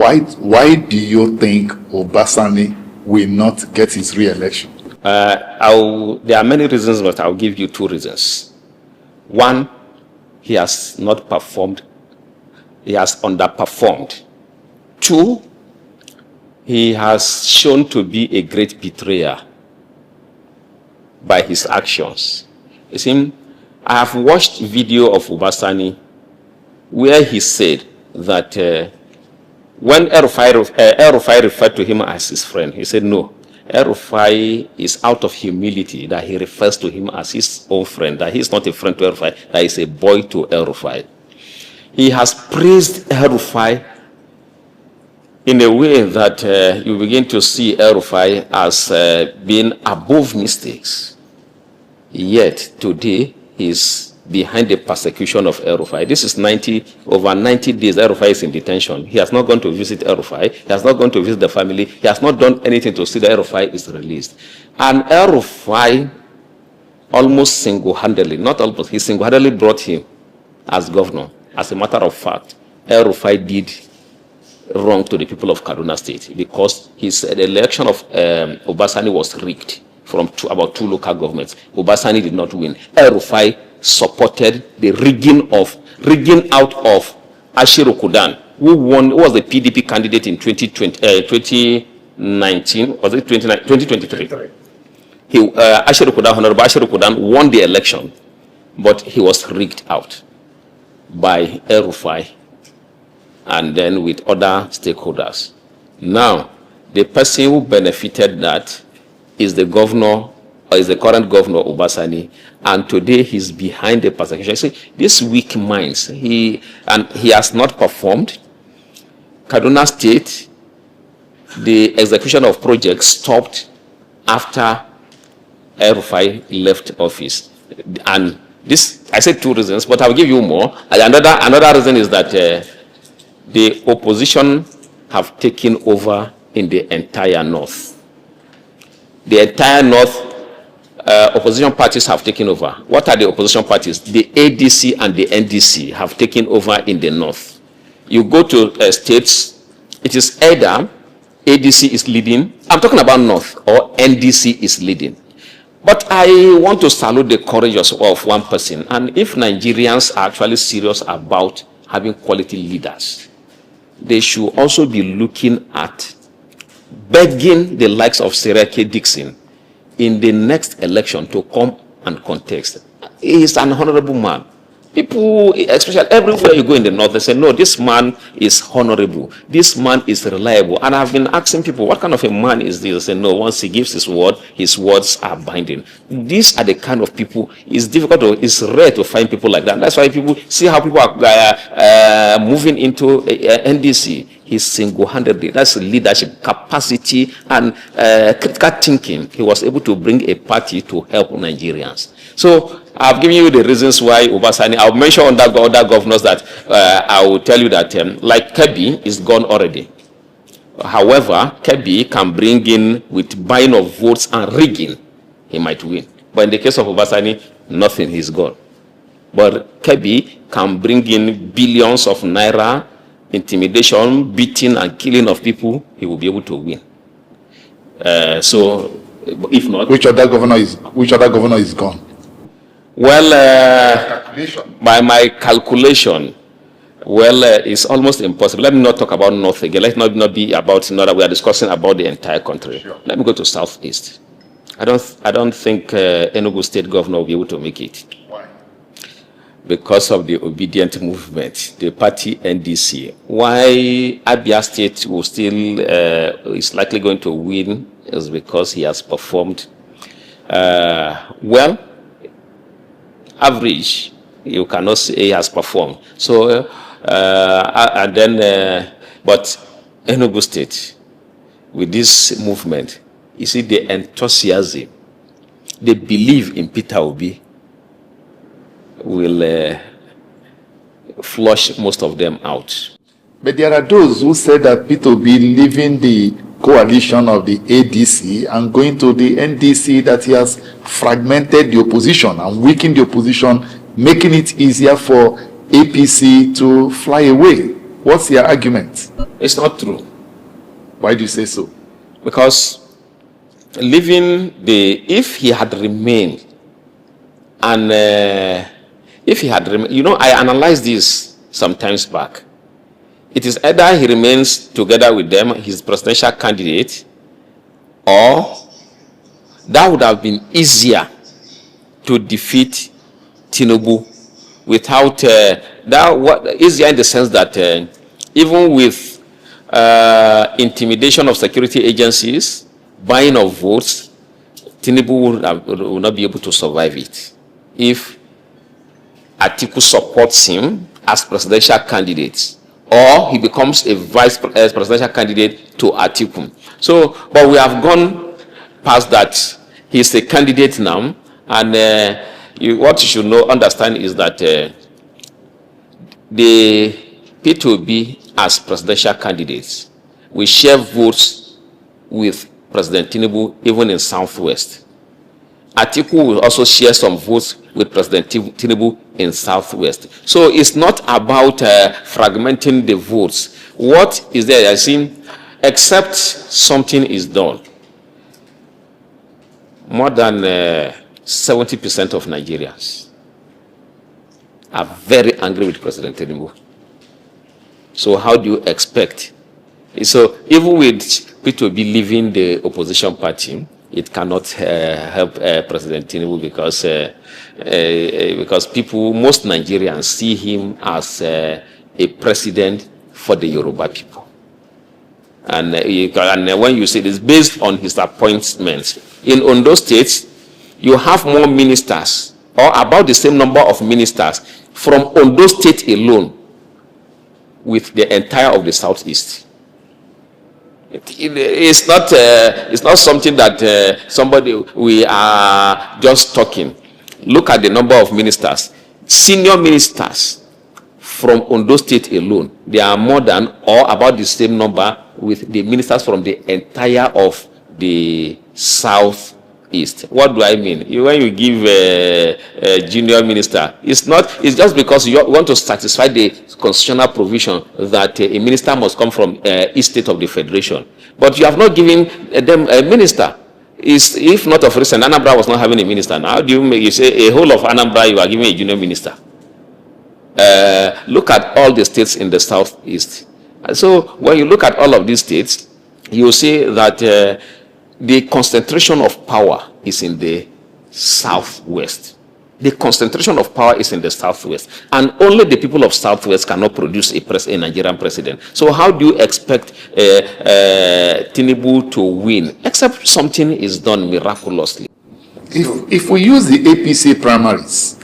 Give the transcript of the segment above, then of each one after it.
Why do you think Uba Sani will not get his re-election? There are many reasons, but I'll give you two reasons. One, he has not performed. He has underperformed. Two, he has shown to be a great betrayer by his actions. You see, I have watched video of Uba Sani where he said that when El-Rufai referred to him as his friend, he said no. El-Rufai is out of humility that he refers to him as his own friend, that he is not a friend to El-Rufai, that he is a boy to El-Rufai. He has praised El-Rufai in a way that you begin to see El-Rufai as being above mistakes. Yet today he is behind the persecution of El-Rufai. This is over 90 days El-Rufai is in detention. He has not gone to visit El-Rufai. He has not gone to visit the family. He has not done anything to see that El-Rufai is released. And El-Rufai almost single-handedly, not almost, he single-handedly brought him as governor. As a matter of fact, El-Rufai did wrong to the people of Kaduna State because the election of Uba Sani was rigged from about two local governments. Uba Sani did not win. El-Rufai supported the rigging out of Ashiru Kudan, who was the PDP candidate in 2019, was it 2023? Honorable Ashiru Kudan won the election, but he was rigged out by El-Rufai and then with other stakeholders. Now, the person who benefited that is the governor, or is the current governor, Uba Sani, and today he's behind the persecution. See, these weak minds, he has not performed. Kaduna State, the execution of projects stopped after El-Rufai left office. And this, I said two reasons, but I'll give you more. Another reason is that the opposition have taken over in the entire north. The entire north opposition parties have taken over. What are the opposition parties? The ADC and the NDC have taken over in the north. You go to states, it is either ADC is leading, I'm talking about north, or NDC is leading. But I want to salute the courage of one person. And if Nigerians are actually serious about having quality leaders, they should also be looking at begging the likes of Sarah K. Dixon in the next election to come and contest. He is an honorable man. People, especially everywhere you go in the north, they say, no, this man is honorable. This man is reliable. And I've been asking people, what kind of a man is this? They say, no, once he gives his word, his words are binding. These are the kind of people, it's rare to find people like that. And that's why people see how people are moving into NDC. He's single-handedly, that's leadership, capacity, and critical thinking. He was able to bring a party to help Nigerians. So I've given you the reasons why Uba Sani. I'll mention other governors that I will tell you that, like Kebbi is gone already. However, Kebbi can bring in with buying of votes and rigging, he might win. But in the case of Uba Sani, nothing, he's gone. But Kebbi can bring in billions of naira, intimidation, beating, and killing of people, he will be able to win. So, if not, which other governor is gone? Well, by my calculation, well, it's almost impossible. Let me not talk about North again. Let it not be about North. We are discussing about the entire country. Sure. Let me go to Southeast. I don't think Enugu State Governor will be able to make it. Why? Because of the obedient movement, the party NDC. Why Abia State will still is likely going to win is because he has performed well. Average, you cannot say he has performed. So, and then, but Enugu State, with this movement, you see the enthusiasm, they believe in Peter Obi, will flush most of them out. But there are those who say that Peter Obi leaving the coalition of the ADC and going to the NDC, that he has fragmented the opposition and weakened the opposition, making it easier for APC to fly away. What's your argument? It's not true. Why do you say so? Because if he had remained, and if he had remained, I analyzed this some times back. It is either he remains together with them, his presidential candidate, or that would have been easier to defeat Tinubu without easier in the sense that even with intimidation of security agencies, buying of votes, Tinubu would not be able to survive it if Atiku supports him as presidential candidate, or he becomes a vice presidential candidate to Atiku. So, but we have gone past that. He's a candidate now, and what you should understand is that the P2B as presidential candidates will share votes with President Tinubu even in Southwest. Atiku will also share some votes with President Tinubu in Southwest. So it's not about fragmenting the votes. What is there? I see, except something is done, more than 70% of Nigerians are very angry with President Tinubu. So how do you expect? So even with P2B leaving the opposition party, it cannot help President Tinubu because most Nigerians see him as a president for the Yoruba people. And when you say this, based on his appointments in Ondo State, you have more ministers, or about the same number of ministers from Ondo State alone with the entire of the Southeast. It's not something that we are just talking. Look at the number of ministers. Senior ministers from Ondo State alone, they are more than or about the same number with the ministers from the entire of the Southeast. What do I mean? When you give a junior minister, it's just because you want to satisfy the constitutional provision that a minister must come from each state of the federation. But you have not given them a minister. If not of recent, Anambra was not having a minister. Now, how do you say a whole of Anambra you are giving a junior minister? Look at all the states in the Southeast. So when you look at all of these states, you see that the concentration of power is in the Southwest. The concentration of power is in the Southwest. And only the people of Southwest cannot produce a Nigerian president. So how do you expect Tinubu to win? Except something is done miraculously. If we use the APC primaries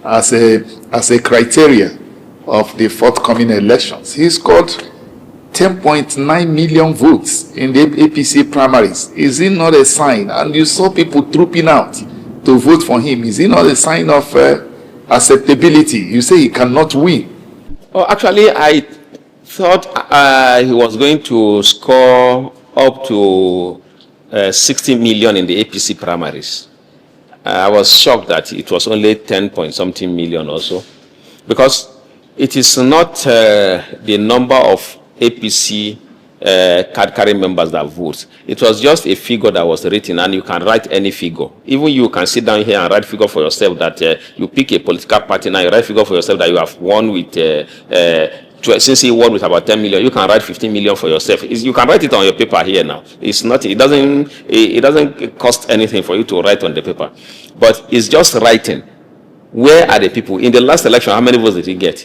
as a criteria of the forthcoming elections, he scored 10.9 million votes in the APC primaries. Is it not a sign? And you saw people trooping out to vote for him. Is it not a sign of acceptability? You say he cannot win. Oh, actually, I thought he was going to score up to 60 million in the APC primaries. I was shocked that it was only 10 point something million also, because it is not the number of APC card-carrying members that vote. It was just a figure that was written, and you can write any figure. Even you can sit down here and write figure for yourself that you pick a political party now, you write figure for yourself that you have won with, since he won with about 10 million, you can write 15 million for yourself. You can write it on your paper here now. It's not, it doesn't cost anything for you to write on the paper. But it's just writing. Where are the people? In the last election, how many votes did he get?